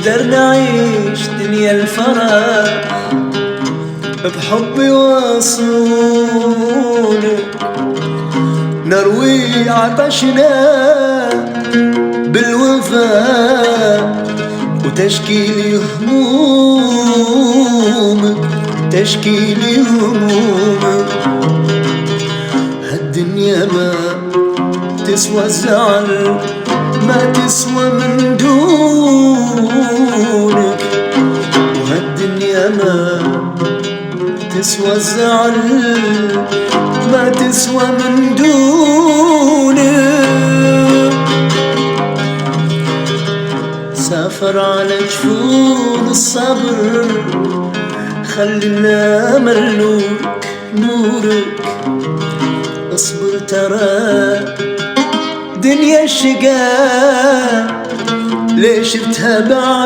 نقدر نعيش دنيا الفرح بحب يوصلونك، نروي عطشنا بالوفاء وتشكيلي همومك، تشكيلي همومك. هالدنيا ما تسوى الزعل، ما تسوى من دونك، وهالدنيا ما تسوى الزعل، ما تسوى من دونك. سافر على جفون الصبر، خلي الامل نورك نورك. اصبر ترى دنيا الشقا ليش بتها بعيون